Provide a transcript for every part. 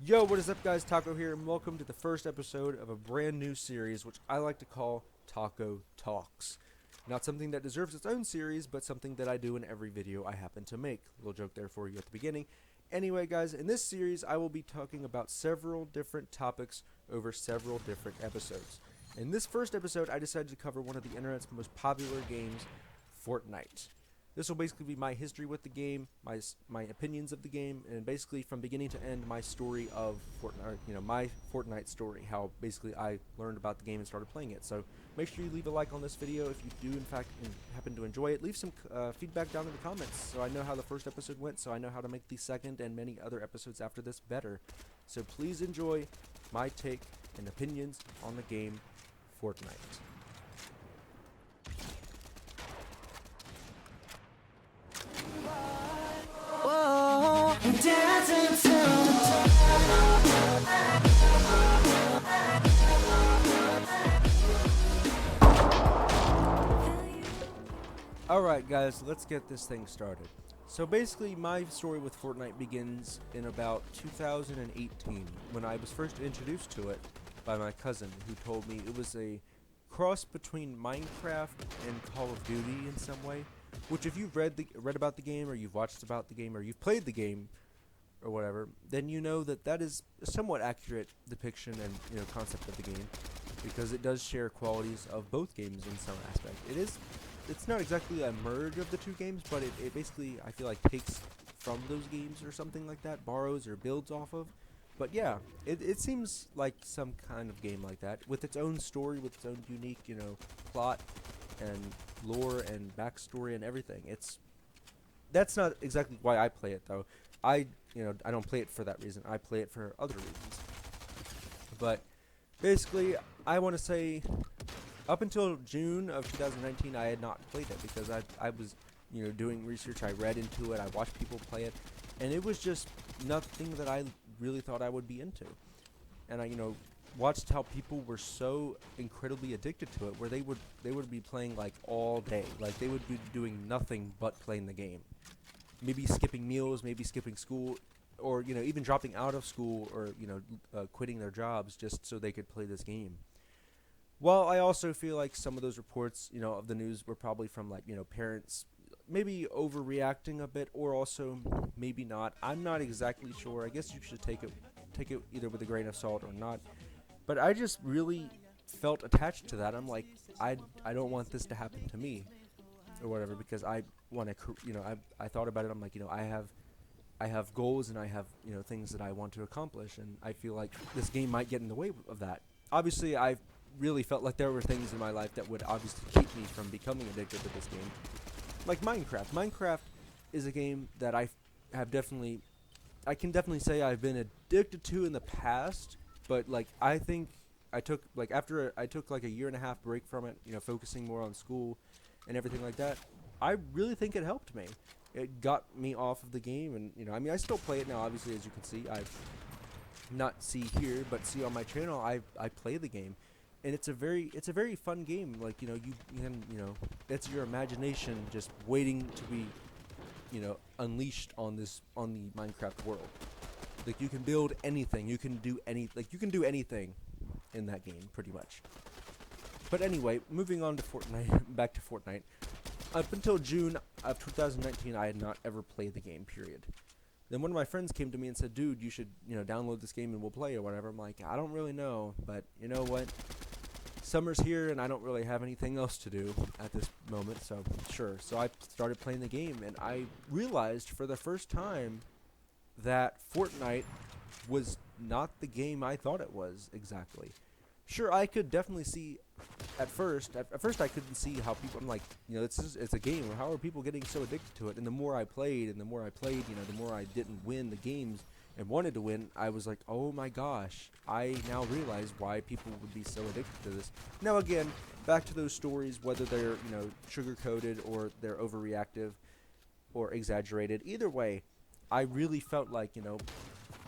Yo, what is up, guys? Taco here, and welcome to the first episode of a brand new series, which I like to call Taco Talks. Not something that deserves its own series, but something that I do in every video I happen to make. Little joke there for you at the beginning. Anyway, guys, in this series, I will be talking about several different topics over several different episodes. In this first episode, I decided to cover one of the internet's most popular games, Fortnite. This will basically be my history with the game, my opinions of the game, and basically from beginning to end, my story of Fortnite. My Fortnite story. How basically I learned about the game and started playing it. So make sure you leave a like on this video if you do in fact happen to enjoy it. Leave some feedback down in the comments so I know how the first episode went, so I know how to make the second and many other episodes after this better. So please enjoy my take and opinions on the game Fortnite. Alright guys, let's get this thing started. So basically my story with Fortnite begins in about 2018 when I was first introduced to it by my cousin, who told me it was a cross between Minecraft and Call of Duty in some way. Which if you've read about the game, or you've watched about the game, or you've played the game, or whatever, then you know that that is a somewhat accurate depiction and concept of the game, because it does share qualities of both games in some aspect. It's not exactly a merge of the two games, but it basically, I feel like, takes from those games or something like that, borrows or builds off of. But yeah, it seems like some kind of game like that, with its own story, with its own unique, plot and lore and backstory and everything. That's not exactly why I play it though. I don't play it for that reason. I play it for other reasons. But basically, I want to say up until June of 2019, I had not played it because I was doing research. I read into it. I watched people play it, and it was just nothing that I really thought I would be into. And I watched how people were so incredibly addicted to it, where they would be playing like all day. Like they would be doing nothing but playing the game. Maybe skipping meals, maybe skipping school, or even dropping out of school, or quitting their jobs just so they could play this game. Well, I also feel like some of those reports, of the news were probably from like parents maybe overreacting a bit, or also maybe not. I'm not exactly sure. I guess you should take it either with a grain of salt or not. But I just really felt attached to that. I'm like, I don't want this to happen to me, or whatever, because I want to, I thought about it. I'm like, I have goals, and I have, things that I want to accomplish, and I feel like this game might get in the way of that. Obviously, I really felt like there were things in my life that would obviously keep me from becoming addicted to this game. Like Minecraft. Minecraft is a game that I can definitely say I've been addicted to in the past, but like I think after I took like a year and a half break from it, focusing more on school and everything like that, I really think it helped me. It got me off of the game, and I still play it now, obviously, as you can see. I not see here, but see on my channel, I play the game. And it's a very fun game. Like, you can, that's your imagination just waiting to be, unleashed on the Minecraft world. Like, you can build anything. You can do anything in that game, pretty much. But anyway, moving on to Fortnite, back to Fortnite. Up until June of 2019, I had not ever played the game, period. Then one of my friends came to me and said, dude, you should, download this game and we'll play or whatever. I'm like, I don't really know, but you know what? Summer's here, and I don't really have anything else to do at this moment, so sure. So I started playing the game, and I realized for the first time that Fortnite was not the game I thought it was exactly. Sure, I could definitely see at first I couldn't see how people, I'm like, it's a game. How are people getting so addicted to it? And the more I played, the more I didn't win the games and wanted to win, I was like, oh my gosh, I now realize why people would be so addicted to this. Now again, back to those stories, whether they're, sugar-coated or they're overreactive or exaggerated, either way, I really felt like,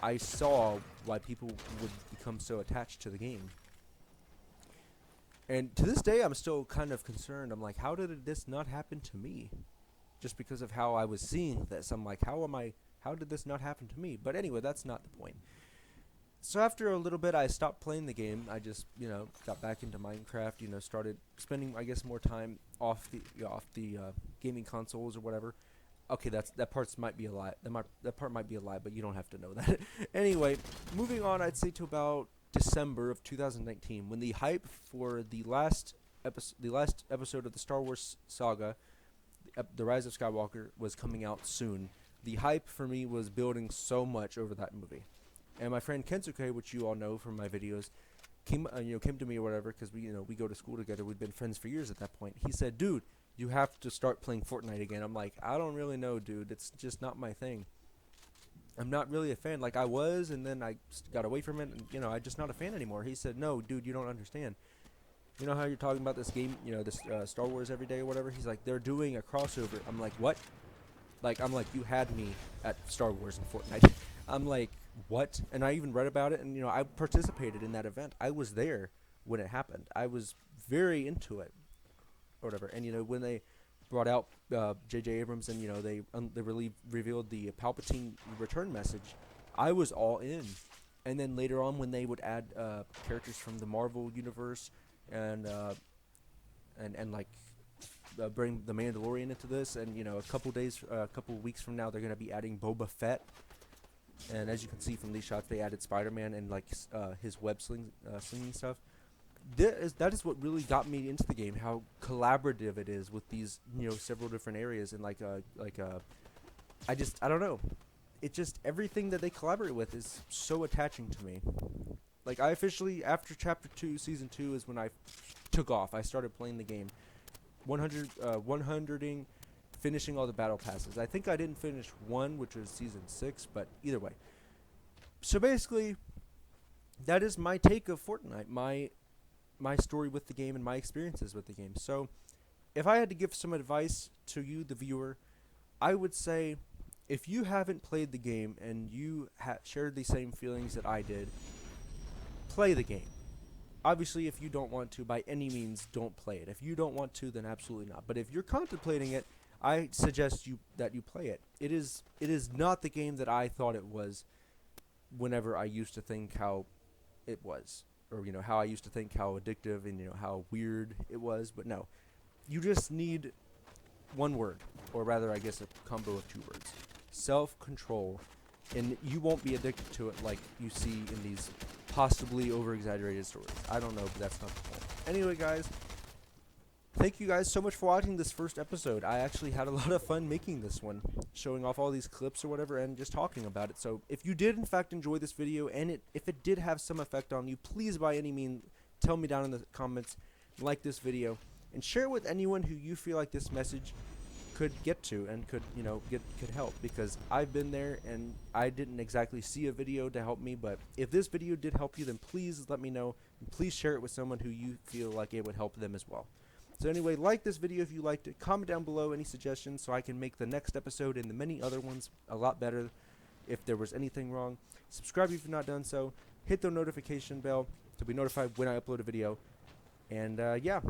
I saw why people would become so attached to the game. And to this day, I'm still kind of concerned. I'm like, how did this not happen to me? Just because of how I was seeing this. I'm like, how did this not happen to me? But anyway, that's not the point. So after a little bit, I stopped playing the game. I just, got back into Minecraft. Started spending, I guess, more time off the gaming consoles or whatever. Okay, that part's might be a lie. That part might be a lie, but you don't have to know that. Anyway, moving on, I'd say to about December of 2019, when the hype for the last episode of the Star Wars saga, The Rise of Skywalker, was coming out soon. The hype for me was building so much over that movie. And my friend Kensuke, which you all know from my videos, came to me or whatever, because we go to school together. We'd been friends for years at that point. He said, "Dude, you have to start playing Fortnite again." I'm like, "I don't really know, dude. It's just not my thing. I'm not really a fan. Like I was, and then I got away from it, and I'm just not a fan anymore." He said, "No, dude, you don't understand. You know how you're talking about this game, this Star Wars every day or whatever?" He's like, "They're doing a crossover." I'm like, "What?" I'm like, "You had me at Star Wars and Fortnite." I'm like, "What?" And I even read about it, and I participated in that event. I was there when it happened. I was very into it, or whatever. And when they brought out J.J. Abrams, and they really revealed the Palpatine return message, I was all in. And then later on, when they would add characters from the Marvel universe, and like bring the Mandalorian into this, and a couple weeks from now, they're gonna be adding Boba Fett. And as you can see from these shots, they added Spider-Man and like his web slinging stuff. That is what really got me into the game. How collaborative it is with these several different areas, and I don't know. It just, everything that they collaborate with is so attaching to me. Like I officially, after Chapter 2, Season 2 is when I took off. I started playing the game, 100ing, finishing all the battle passes. I think I didn't finish 1, which was Season 6, but either way. So basically, that is my take of Fortnite, my story with the game and my experiences with the game. So if I had to give some advice to you, the viewer, I would say, if you haven't played the game and you shared the same feelings that I did, play the game. Obviously, if you don't want to, by any means, don't play it. If you don't want to, then absolutely not. But if you're contemplating it, I suggest that you play it. It is not the game that I thought it was whenever I used to think how it was. Or, how I used to think how addictive and, how weird it was. But no, you just need one word, or rather, I guess, a combo of 2 words. Self-control. And you won't be addicted to it like you see in these possibly over-exaggerated stories. I don't know, but that's not the point. Anyway, guys, thank you guys so much for watching this first episode. I actually had a lot of fun making this one, showing off all these clips or whatever, and just talking about it. So if you did, in fact, enjoy this video, and if it did have some effect on you, please, by any means, tell me down in the comments, like this video, and share it with anyone who you feel like this message could get to and could help, because I've been there and I didn't exactly see a video to help me. But if this video did help you, then please let me know, and please share it with someone who you feel like it would help them as well. So anyway, like this video if you liked it, comment down below any suggestions so I can make the next episode and the many other ones a lot better if there was anything wrong. Subscribe if you've not done so, hit the notification bell to be notified when I upload a video, and yeah,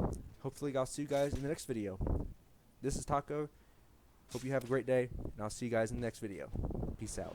hopefully I'll see you guys in the next video. This is Taco. Hope you have a great day, and I'll see you guys in the next video. Peace out.